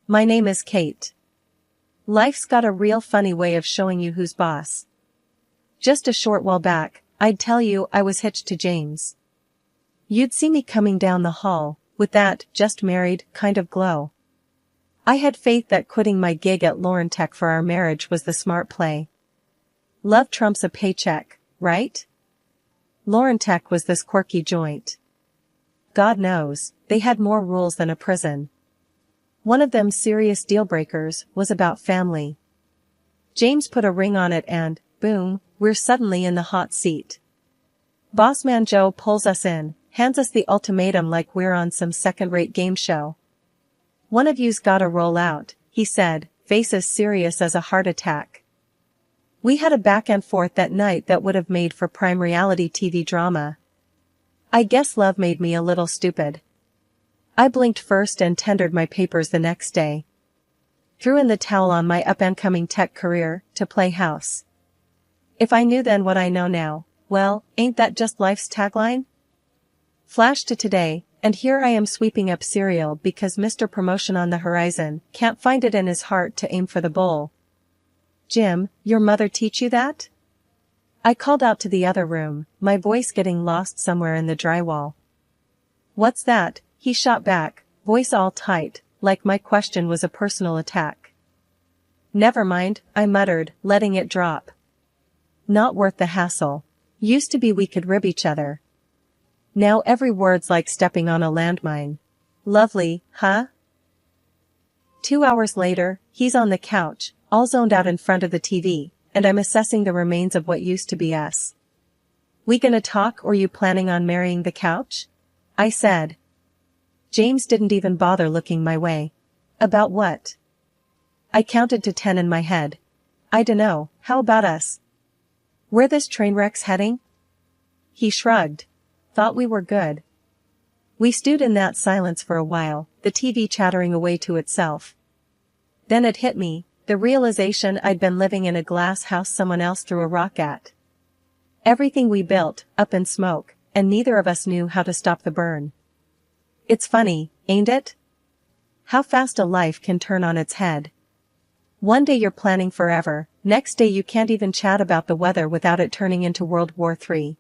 My name is Kate. Life's got a real funny way of showing you who's boss. Just a short while back, I'd tell you I was hitched to James. You'd see me coming down the hall, with that just married kind of glow. I had faith that quitting my gig at Laurentech for our marriage was the smart play. Love trumps a paycheck, right? Laurentech was this quirky joint. God knows, they had more rules than a prison. One of them serious deal breakers was about family. James put a ring on it and, boom, we're suddenly in the hot seat. Bossman Joe pulls us in, hands us the ultimatum like we're on some second-rate game show. One of you's gotta roll out, he said, face as serious as a heart attack. We had a back and forth that night that would have made for prime reality TV drama. I guess love made me a little stupid. I blinked first and tendered my papers the next day. Threw in the towel on my up-and-coming tech career, to play house. If I knew then what I know now, well, ain't that just life's tagline? Flash to today, and here I am sweeping up cereal because Mr. Promotion on the horizon can't find it in his heart to aim for the bowl. Jim, your mother teach you that? I called out to the other room, my voice getting lost somewhere in the drywall. What's that? He shot back, voice all tight, like my question was a personal attack. Never mind, I muttered, letting it drop. Not worth the hassle. Used to be we could rib each other. Now every word's like stepping on a landmine. Lovely, huh? 2 hours later, he's on the couch, all zoned out in front of the TV, and I'm assessing the remains of what used to be us. We gonna talk or you planning on marrying the couch? I said. James didn't even bother looking my way. About what? I counted to 10 in my head. I dunno, how about us? Where this train wreck's heading? He shrugged. Thought we were good. We stewed in that silence for a while, the TV chattering away to itself. Then it hit me, the realization I'd been living in a glass house someone else threw a rock at. Everything we built, up in smoke, and neither of us knew how to stop the burn. It's funny, ain't it? How fast a life can turn on its head. One day you're planning forever, next day you can't even chat about the weather without it turning into World War III.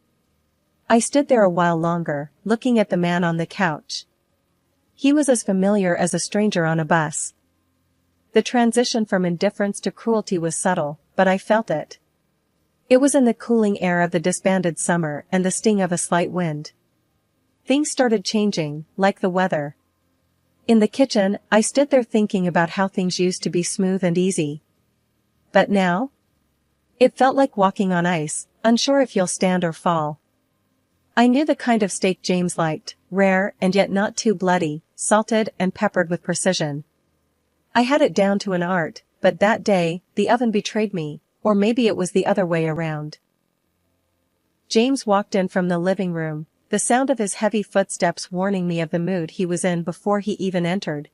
I stood there a while longer, looking at the man on the couch. He was as familiar as a stranger on a bus. The transition from indifference to cruelty was subtle, but I felt it. It was in the cooling air of the disbanded summer and the sting of a slight wind. Things started changing, like the weather. In the kitchen, I stood there thinking about how things used to be smooth and easy. But now? It felt like walking on ice, unsure if you'll stand or fall. I knew the kind of steak James liked, rare and yet not too bloody, salted and peppered with precision. I had it down to an art, but that day, the oven betrayed me, or maybe it was the other way around. James walked in from the living room, the sound of his heavy footsteps warning me of the mood he was in before he even entered.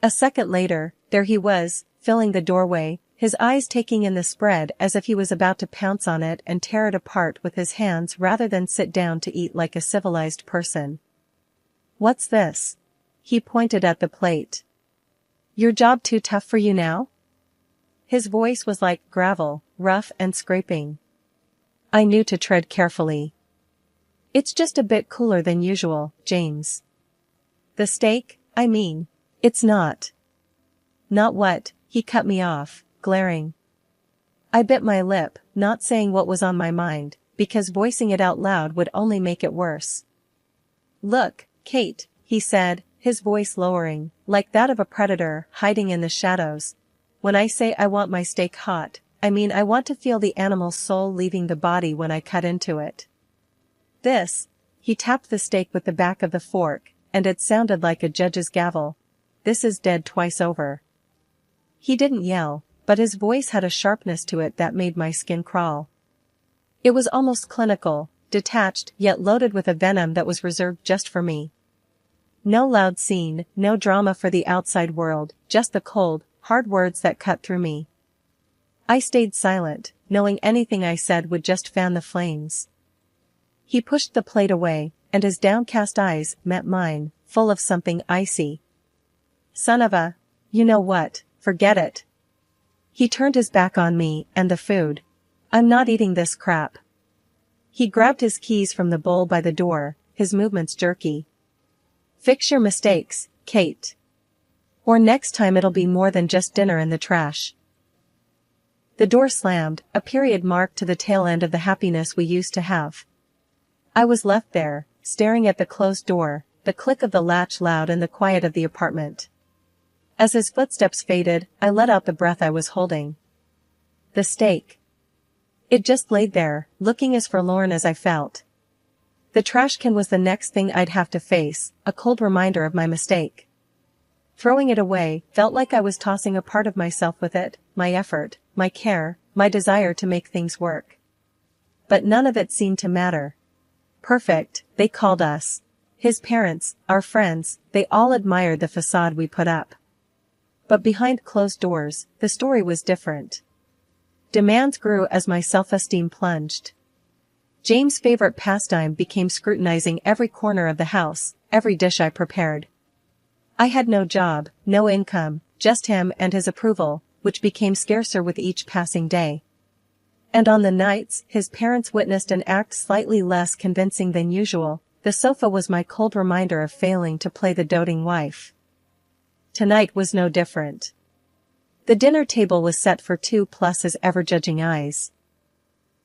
A second later, there he was, filling the doorway, his eyes taking in the spread as if he was about to pounce on it and tear it apart with his hands rather than sit down to eat like a civilized person. What's this? He pointed at the plate. Your job too tough for you now? His voice was like gravel, rough and scraping. I knew to tread carefully. It's just a bit cooler than usual, James. The steak, I mean, it's not. Not what? He cut me off, glaring. I bit my lip, not saying what was on my mind, because voicing it out loud would only make it worse. Look, Kate, he said, his voice lowering, like that of a predator hiding in the shadows. When I say I want my steak hot, I mean I want to feel the animal's soul leaving the body when I cut into it. This, he tapped the steak with the back of the fork, and it sounded like a judge's gavel. This is dead twice over. He didn't yell, but his voice had a sharpness to it that made my skin crawl. It was almost clinical, detached yet loaded with a venom that was reserved just for me. No loud scene, no drama for the outside world, just the cold, hard words that cut through me. I stayed silent, knowing anything I said would just fan the flames. He pushed the plate away, and his downcast eyes met mine, full of something icy. Son of a, You know what, forget it. He turned his back on me and the food. I'm not eating this crap. He grabbed his keys from the bowl by the door, his movements jerky. Fix your mistakes, Kate. Or next time it'll be more than just dinner in the trash. The door slammed, a period mark to the tail end of the happiness we used to have. I was left there, staring at the closed door, the click of the latch loud in the quiet of the apartment. As his footsteps faded, I let out the breath I was holding. The steak. It just laid there, looking as forlorn as I felt. The trash can was the next thing I'd have to face, a cold reminder of my mistake. Throwing it away felt like I was tossing a part of myself with it, my effort, my care, my desire to make things work. But none of it seemed to matter. Perfect, they called us. His parents, our friends, they all admired the facade we put up. But behind closed doors, the story was different. Demands grew as my self-esteem plunged. James' favorite pastime became scrutinizing every corner of the house, every dish I prepared. I had no job, no income, just him and his approval, which became scarcer with each passing day. And on the nights his parents witnessed an act slightly less convincing than usual, the sofa was my cold reminder of failing to play the doting wife. Tonight was no different. The dinner table was set for 2 plus his ever-judging eyes.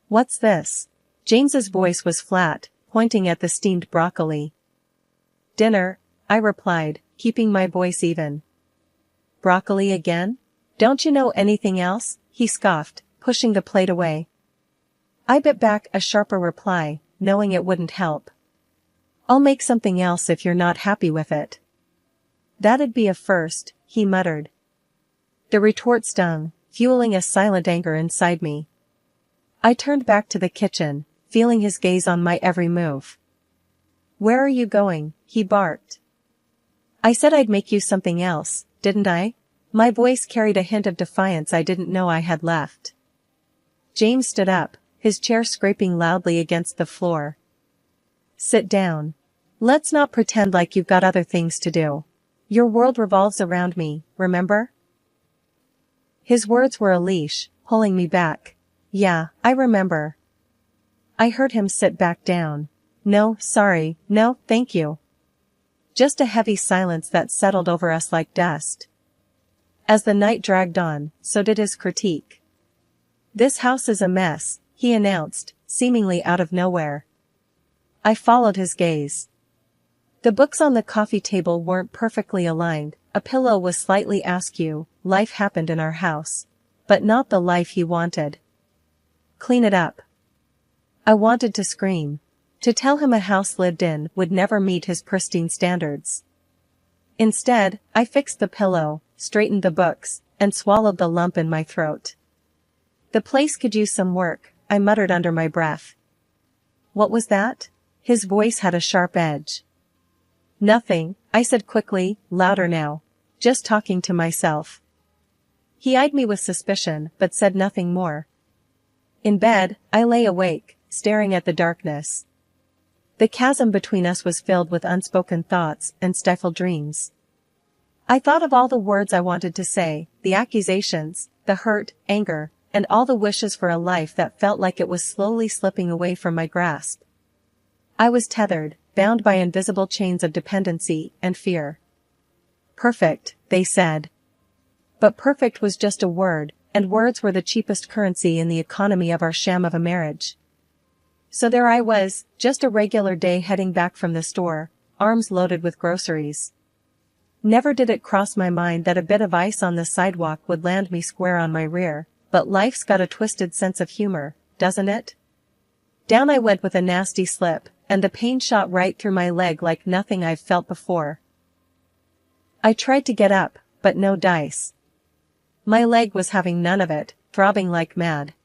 What's this? James's voice was flat, pointing at the steamed broccoli. Dinner, I replied, keeping my voice even. Broccoli again? Don't you know anything else? He scoffed, pushing the plate away. I bit back a sharper reply, knowing it wouldn't help. I'll make something else if you're not happy with it. That'd be a first, he muttered. The retort stung, fueling a silent anger inside me. I turned back to the kitchen, feeling his gaze on my every move. Where are you going? He barked. I said I'd make you something else, didn't I? My voice carried a hint of defiance I didn't know I had left. James stood up, his chair scraping loudly against the floor. Sit down. Let's not pretend like you've got other things to do. Your world revolves around me, remember? His words were a leash, pulling me back. Yeah, I remember. I heard him sit back down. No, sorry, no, thank you. Just a heavy silence that settled over us like dust. As the night dragged on, so did his critique. This house is a mess, he announced, seemingly out of nowhere. I followed his gaze. The books on the coffee table weren't perfectly aligned, a pillow was slightly askew, life happened in our house. But not the life he wanted. Clean it up. I wanted to scream. To tell him a house lived in would never meet his pristine standards. Instead, I fixed the pillow, straightened the books, and swallowed the lump in my throat. The place could use some work, I muttered under my breath. What was that? His voice had a sharp edge. Nothing, I said quickly, louder now. Just talking to myself. He eyed me with suspicion, but said nothing more. In bed, I lay awake, staring at the darkness. The chasm between us was filled with unspoken thoughts and stifled dreams. I thought of all the words I wanted to say, the accusations, the hurt, anger, and all the wishes for a life that felt like it was slowly slipping away from my grasp. I was tethered, bound by invisible chains of dependency and fear. Perfect, they said. But perfect was just a word, and words were the cheapest currency in the economy of our sham of a marriage. So there I was, just a regular day heading back from the store, arms loaded with groceries. Never did it cross my mind that a bit of ice on the sidewalk would land me square on my rear, but life's got a twisted sense of humor, doesn't it? Down I went with a nasty slip, and the pain shot right through my leg like nothing I've felt before. I tried to get up, but no dice. My leg was having none of it, throbbing like mad.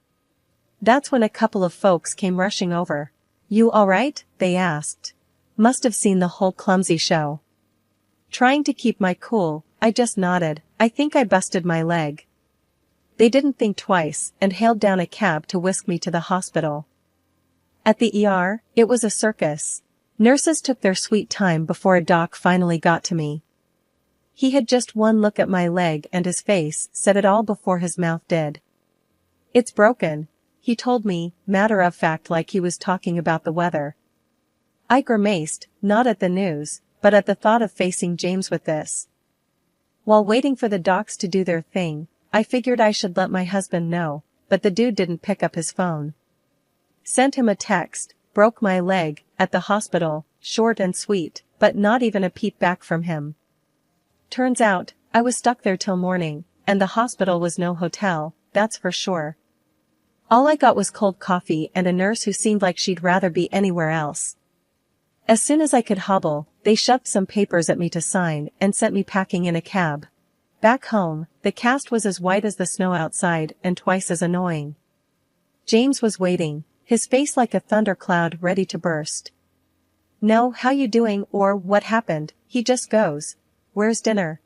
That's when a couple of folks came rushing over. You all right? They asked. Must have seen the whole clumsy show. Trying to keep my cool, I just nodded. I think I busted my leg. They didn't think twice, and hailed down a cab to whisk me to the hospital. At the ER, it was a circus. Nurses took their sweet time before a doc finally got to me. He had just one look at my leg and his face said it all before his mouth did. "It's broken," he told me, matter of fact like he was talking about the weather. I grimaced, not at the news, but at the thought of facing James with this. While waiting for the docs to do their thing, I figured I should let my husband know, but the dude didn't pick up his phone. Sent him a text, broke my leg, at the hospital, short and sweet, but not even a peep back from him. Turns out, I was stuck there till morning, and the hospital was no hotel, that's for sure. All I got was cold coffee and a nurse who seemed like she'd rather be anywhere else. As soon as I could hobble, they shoved some papers at me to sign and sent me packing in a cab. Back home, the cast was as white as the snow outside and twice as annoying. James was waiting, his face like a thundercloud ready to burst. "No, how you doing or what happened?" He just goes, "Where's dinner?"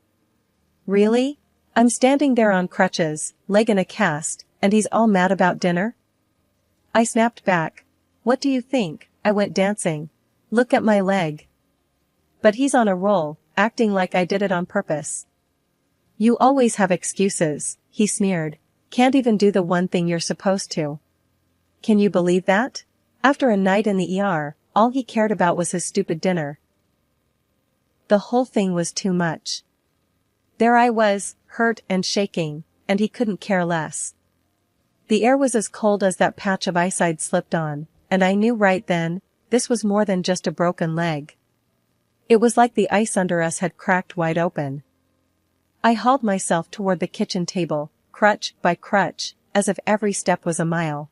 Really? I'm standing there on crutches, leg in a cast, and he's all mad about dinner? I snapped back. "What do you think, I went dancing? Look at my leg." But he's on a roll, acting like I did it on purpose. "You always have excuses," he sneered. "Can't even do the one thing you're supposed to." Can you believe that? After a night in the ER, all he cared about was his stupid dinner. The whole thing was too much. There I was, hurt and shaking, and he couldn't care less. The air was as cold as that patch of ice I'd slipped on, and I knew right then, this was more than just a broken leg. It was like the ice under us had cracked wide open. I hauled myself toward the kitchen table, crutch by crutch, as if every step was a mile.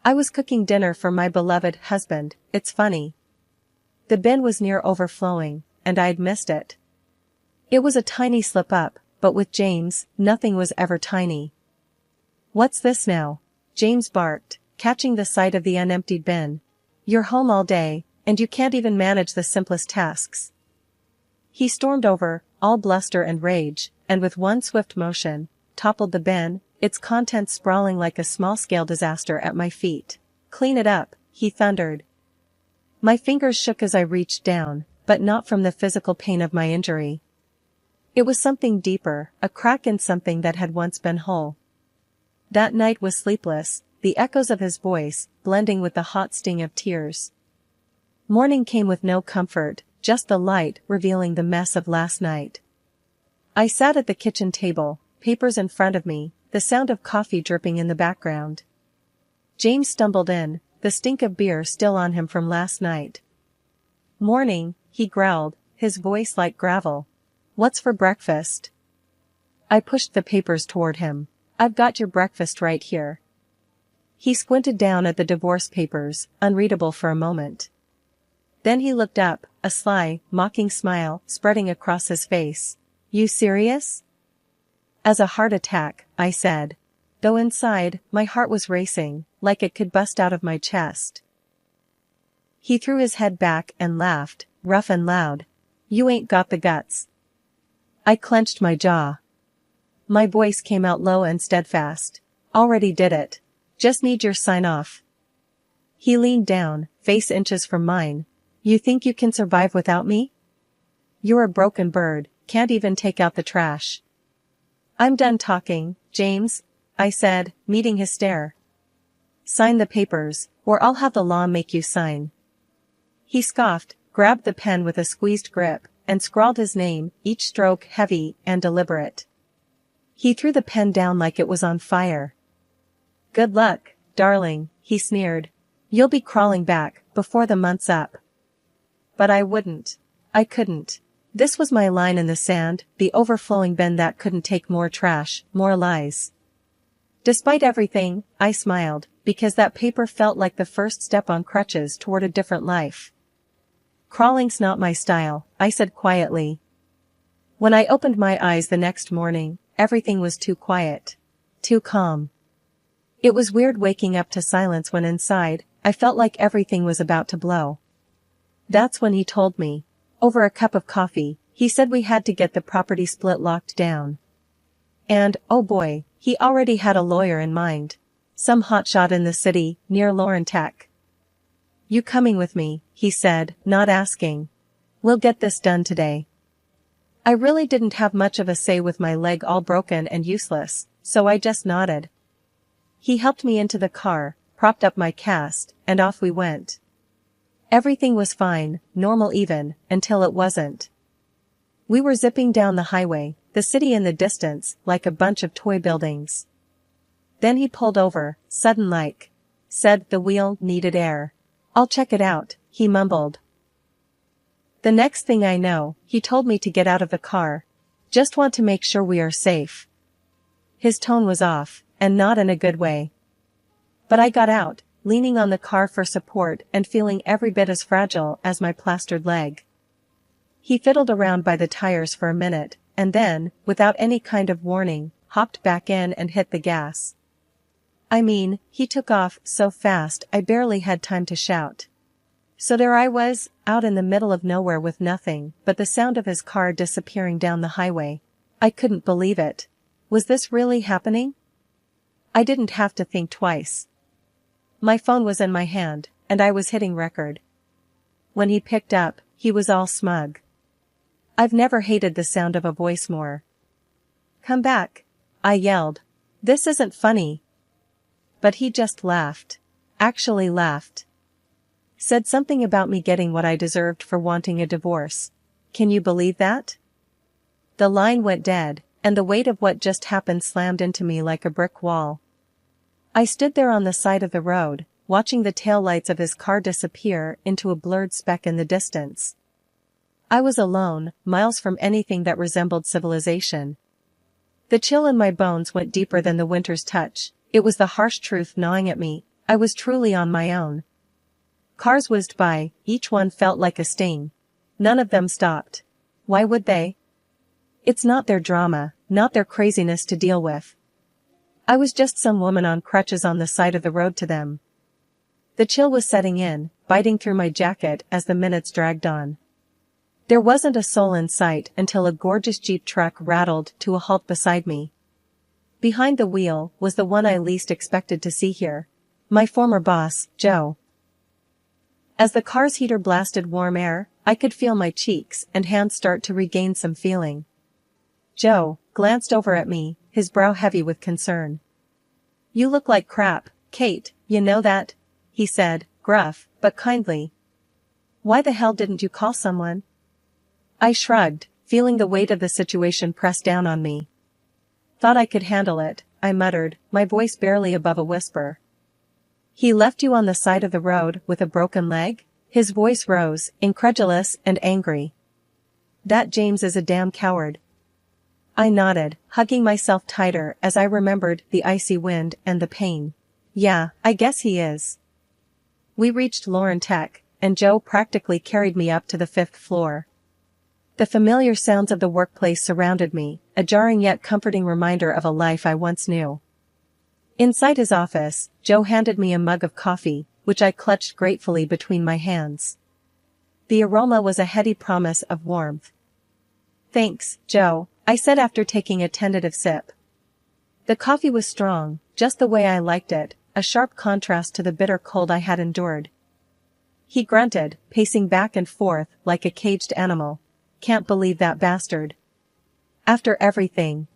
I was cooking dinner for my beloved husband, it's funny. The bin was near overflowing, and I'd missed it. It was a tiny slip-up, but with James, nothing was ever tiny. "What's this now?" James barked, catching the sight of the unemptied bin. "You're home all day, and you can't even manage the simplest tasks." He stormed over, all bluster and rage, and with one swift motion, toppled the bin, its contents sprawling like a small-scale disaster at my feet. "Clean it up," he thundered. My fingers shook as I reached down, but not from the physical pain of my injury. It was something deeper, a crack in something that had once been whole. That night was sleepless, the echoes of his voice, blending with the hot sting of tears. Morning came with no comfort, just the light revealing the mess of last night. I sat at the kitchen table, papers in front of me, the sound of coffee dripping in the background. James stumbled in, the stink of beer still on him from last night. "Morning," he growled, his voice like gravel. "What's for breakfast?" I pushed the papers toward him. "I've got your breakfast right here." He squinted down at the divorce papers, unreadable for a moment. Then he looked up, a sly, mocking smile spreading across his face. "You serious?" "As a heart attack," I said. Though inside, my heart was racing, like it could bust out of my chest. He threw his head back and laughed, rough and loud. "You ain't got the guts." I clenched my jaw. My voice came out low and steadfast. "Already did it. Just need your sign off." He leaned down, face inches from mine. "You think you can survive without me? You're a broken bird, can't even take out the trash." "I'm done talking, James," I said, meeting his stare. "Sign the papers, or I'll have the law make you sign." He scoffed, grabbed the pen with a squeezed grip, and scrawled his name, each stroke heavy and deliberate. He threw the pen down like it was on fire. "Good luck, darling," he sneered. "You'll be crawling back, before the month's up." But I wouldn't. I couldn't. This was my line in the sand, the overflowing bin that couldn't take more trash, more lies. Despite everything, I smiled, because that paper felt like the first step on crutches toward a different life. "Crawling's not my style," I said quietly. When I opened my eyes the next morning, everything was too quiet. Too calm. It was weird waking up to silence when inside, I felt like everything was about to blow. That's when he told me. Over a cup of coffee, he said we had to get the property split locked down. And, oh boy, he already had a lawyer in mind. Some hotshot in the city, near Lauren Tech. "You coming with me?" he said, not asking. "We'll get this done today." I really didn't have much of a say with my leg all broken and useless, so I just nodded. He helped me into the car, propped up my cast, and off we went. Everything was fine, normal even, until it wasn't. We were zipping down the highway, the city in the distance, like a bunch of toy buildings. Then he pulled over, sudden like. Said the wheel needed air. "I'll check it out," he mumbled. The next thing I know, he told me to get out of the car. "Just want to make sure we are safe." His tone was off, and not in a good way. But I got out, leaning on the car for support and feeling every bit as fragile as my plastered leg. He fiddled around by the tires for a minute, and then, without any kind of warning, hopped back in and hit the gas. I mean, he took off so fast I barely had time to shout. So there I was, out in the middle of nowhere with nothing but the sound of his car disappearing down the highway. I couldn't believe it. Was this really happening? I didn't have to think twice. My phone was in my hand, and I was hitting record. When he picked up, he was all smug. I've never hated the sound of a voice more. "Come back," I yelled. "This isn't funny." But he just laughed. Actually laughed. Said something about me getting what I deserved for wanting a divorce. Can you believe that? The line went dead, and the weight of what just happened slammed into me like a brick wall. I stood there on the side of the road, watching the taillights of his car disappear into a blurred speck in the distance. I was alone, miles from anything that resembled civilization. The chill in my bones went deeper than the winter's touch. It was the harsh truth gnawing at me. I was truly on my own. Cars whizzed by, each one felt like a sting. None of them stopped. Why would they? It's not their drama, not their craziness to deal with. I was just some woman on crutches on the side of the road to them. The chill was setting in, biting through my jacket as the minutes dragged on. There wasn't a soul in sight until a gorgeous Jeep truck rattled to a halt beside me. Behind the wheel was the one I least expected to see here. My former boss, Joe. As the car's heater blasted warm air, I could feel my cheeks and hands start to regain some feeling. Joe glanced over at me, his brow heavy with concern. "You look like crap, Kate, you know that?" he said, gruff, but kindly. "Why the hell didn't you call someone?" I shrugged, feeling the weight of the situation press down on me. "Thought I could handle it," I muttered, my voice barely above a whisper. "He left you on the side of the road with a broken leg?" His voice rose, incredulous and angry. "That James is a damn coward." I nodded, hugging myself tighter as I remembered the icy wind and the pain. "Yeah, I guess he is." We reached Lauren Tech, and Joe practically carried me up to the 5th floor. The familiar sounds of the workplace surrounded me, a jarring yet comforting reminder of a life I once knew. Inside his office, Joe handed me a mug of coffee, which I clutched gratefully between my hands. The aroma was a heady promise of warmth. "Thanks, Joe," I said after taking a tentative sip. The coffee was strong, just the way I liked it, a sharp contrast to the bitter cold I had endured. He grunted, pacing back and forth like a caged animal. "Can't believe that bastard. After everything."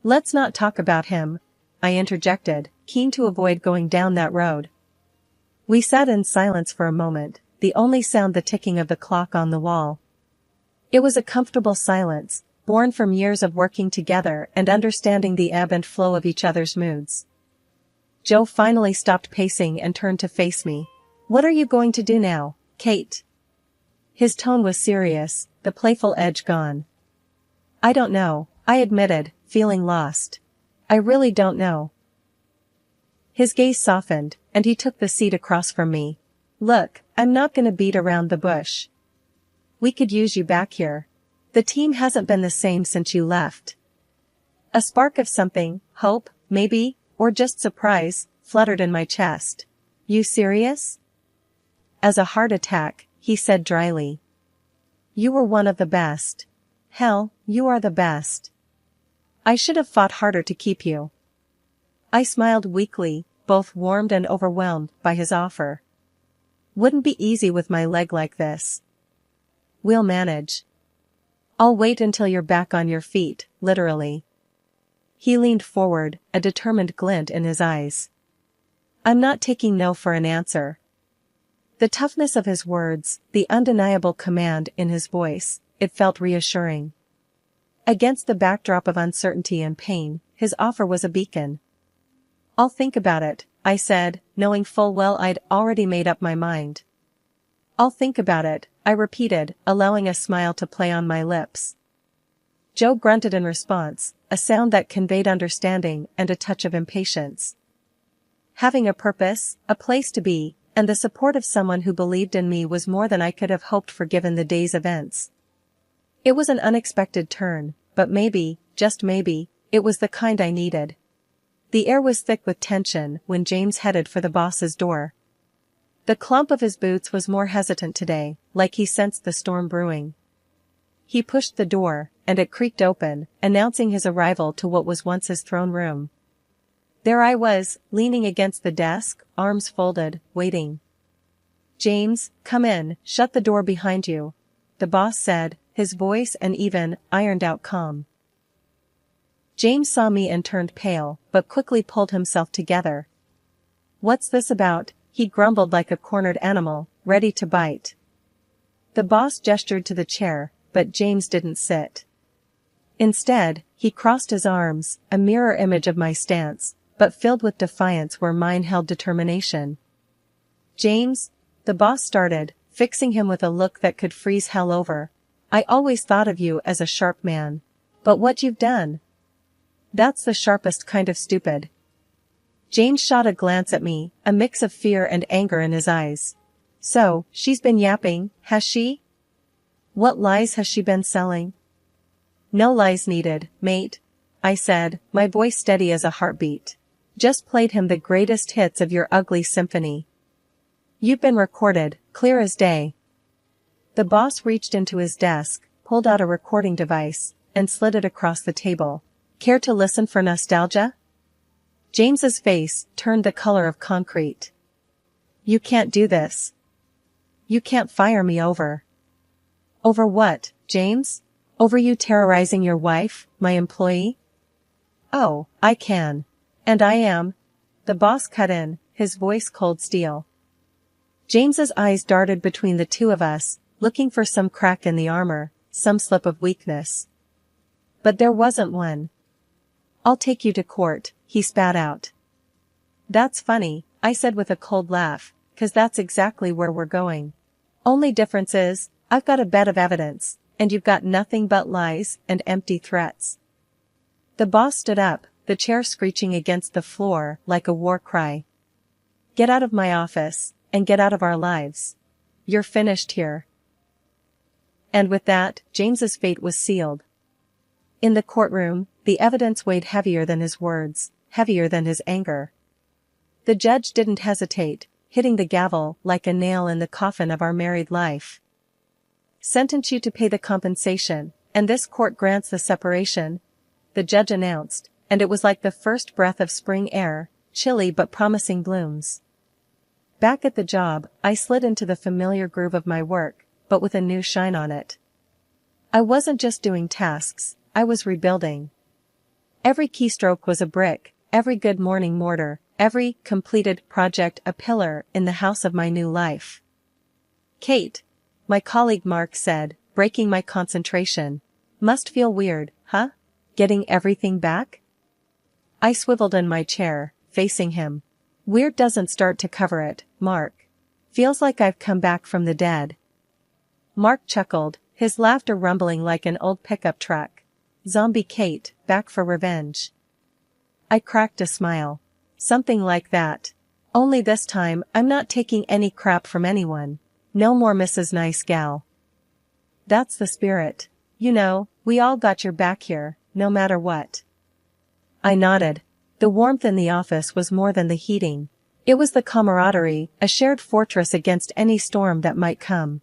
"Let's not talk about him," I interjected, keen to avoid going down that road. We sat in silence for a moment, the only sound the ticking of the clock on the wall. It was a comfortable silence, born from years of working together and understanding the ebb and flow of each other's moods. Joe finally stopped pacing and turned to face me. "What are you going to do now, Kate?" His tone was serious, the playful edge gone. "I don't know," I admitted, feeling lost. "I really don't know." His gaze softened, and he took the seat across from me. "Look, I'm not gonna beat around the bush. We could use you back here. The team hasn't been the same since you left." A spark of something, hope, maybe, or just surprise, fluttered in my chest. "You serious?" "As a heart attack," he said dryly. "You were one of the best. Hell, you are the best. I should have fought harder to keep you." I smiled weakly, both warmed and overwhelmed by his offer. "Wouldn't be easy with my leg like this." "We'll manage." I'll wait until you're back on your feet, literally. He leaned forward, a determined glint in his eyes. I'm not taking no for an answer. The toughness of his words, the undeniable command in his voice, it felt reassuring. Against the backdrop of uncertainty and pain, his offer was a beacon. I'll think about it, I said, knowing full well I'd already made up my mind. I'll think about it, I repeated, allowing a smile to play on my lips. Joe grunted in response, a sound that conveyed understanding and a touch of impatience. Having a purpose, a place to be, and the support of someone who believed in me was more than I could have hoped for given the day's events. It was an unexpected turn, but maybe, just maybe, it was the kind I needed. The air was thick with tension when James headed for the boss's door. The clump of his boots was more hesitant today, like he sensed the storm brewing. He pushed the door, and it creaked open, announcing his arrival to what was once his throne room. There I was, leaning against the desk, arms folded, waiting. James, come in, shut the door behind you, the boss said, his voice an even, ironed-out calm. James saw me and turned pale, but quickly pulled himself together. What's this about? He grumbled like a cornered animal, ready to bite. The boss gestured to the chair, but James didn't sit. Instead, he crossed his arms, a mirror image of my stance, but filled with defiance where mine held determination. James, the boss started, fixing him with a look that could freeze hell over. I always thought of you as a sharp man. But what you've done? That's the sharpest kind of stupid. James shot a glance at me, a mix of fear and anger in his eyes. So, she's been yapping, has she? What lies has she been selling? No lies needed, mate, I said, my voice steady as a heartbeat. Just played him the greatest hits of your ugly symphony. You've been recorded, clear as day. The boss reached into his desk, pulled out a recording device, and slid it across the table. Care to listen for nostalgia? James's face turned the color of concrete. You can't do this. You can't fire me over. Over what, James? Over you terrorizing your wife, my employee? Oh, I can. And I am. The boss cut in, his voice cold steel. James's eyes darted between the two of us, looking for some crack in the armor, some slip of weakness. But there wasn't one. I'll take you to court, he spat out. That's funny, I said with a cold laugh, 'cause that's exactly where we're going. Only difference is, I've got a bed of evidence, and you've got nothing but lies and empty threats. The boss stood up, the chair screeching against the floor like a war cry. Get out of my office, and get out of our lives. You're finished here. And with that, James's fate was sealed. In the courtroom, the evidence weighed heavier than his words, heavier than his anger. The judge didn't hesitate, hitting the gavel like a nail in the coffin of our married life. Sentence you to pay the compensation, and this court grants the separation, the judge announced, and it was like the first breath of spring air, chilly but promising blooms. Back at the job, I slid into the familiar groove of my work, but with a new shine on it. I wasn't just doing tasks, I was rebuilding. Every keystroke was a brick, every good morning mortar, every completed project a pillar in the house of my new life. Kate, my colleague Mark said, breaking my concentration. Must feel weird, huh? Getting everything back? I swiveled in my chair, facing him. Weird doesn't start to cover it, Mark. Feels like I've come back from the dead. Mark chuckled, his laughter rumbling like an old pickup truck. Zombie Kate, back for revenge. I cracked a smile. Something like that. Only this time, I'm not taking any crap from anyone. No more Mrs. Nice Gal. That's the spirit. You know, we all got your back here, no matter what. I nodded. The warmth in the office was more than the heating. It was the camaraderie, a shared fortress against any storm that might come.